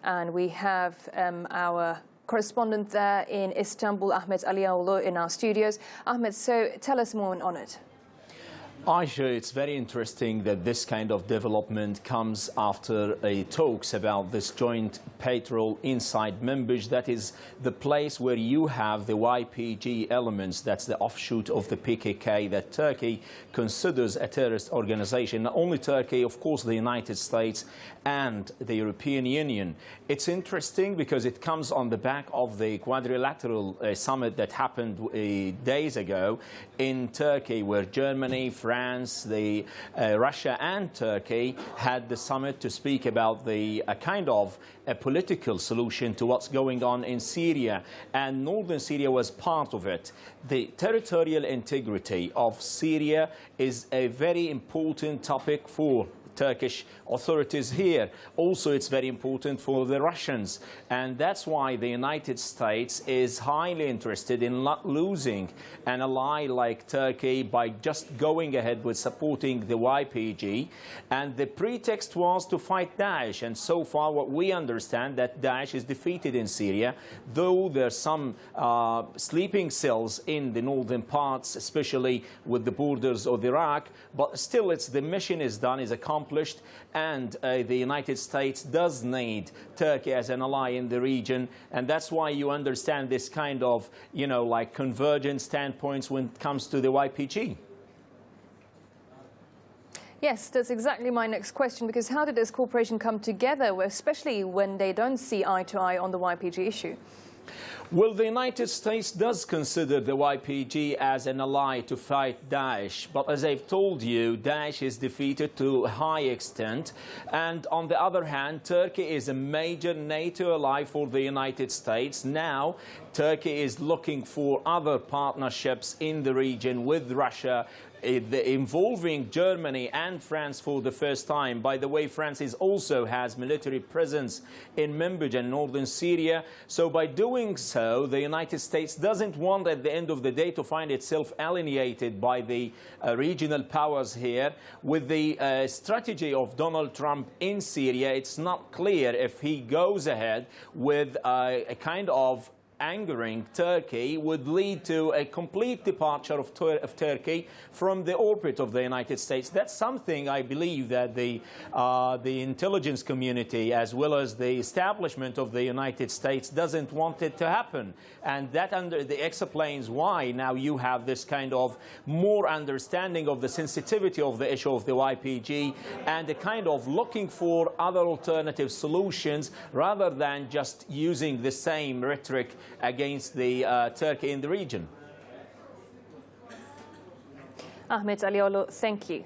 And we have our correspondent there in Istanbul, Ahmet Alioglu, in our studios. Ahmet, so tell us more on it. Aisha, it's very interesting that this kind of development comes after talks about this joint patrol inside Minbij. That is the place where you have the YPG elements. That's the offshoot of the PKK that Turkey considers a terrorist organization. Not only Turkey, of course, the United States and the European Union. It's interesting because it comes on the back of the quadrilateral summit that happened days ago in Turkey, where Germany, France, Russia and Turkey had the summit to speak about the kind of a political solution to what's going on in Syria, and Northern Syria was part of it. The territorial integrity of Syria is a very important topic for Turkish authorities here. Also, it's very important for the Russians, and that's why the United States is highly interested in not losing an ally like Turkey by just going ahead with supporting the YPG. And the pretext was to fight Daesh, and so far what we understand that Daesh is defeated in Syria, though there are some sleeping cells in the northern parts, especially with the borders of Iraq, but still the mission is done, is accomplished. And the United States does need Turkey as an ally in the region, and that's why you understand this kind of, like convergent standpoints when it comes to the YPG. Yes, that's exactly my next question, because how did this cooperation come together, especially when they don't see eye to eye on the YPG issue? Well, the United States does consider the YPG as an ally to fight Daesh. But as I've told you, Daesh is defeated to a high extent. And on the other hand, Turkey is a major NATO ally for the United States. Now, Turkey is looking for other partnerships in the region with Russia, involving Germany and France for the first time. By the way, France also has military presence in Minbij and Northern Syria. So by doing so, the United States doesn't want at the end of the day to find itself alienated by the regional powers here. With the strategy of Donald Trump in Syria, it's not clear if he goes ahead with a kind of angering Turkey would lead to a complete departure of Turkey from the orbit of the United States. That's something I believe that the intelligence community, as well as the establishment of the United States, doesn't want it to happen. And that explains why now you have this kind of more understanding of the sensitivity of the issue of the YPG and a kind of looking for other alternative solutions rather than just using the same rhetoric against the Turkey in the region. Ahmet Alioglu, thank you.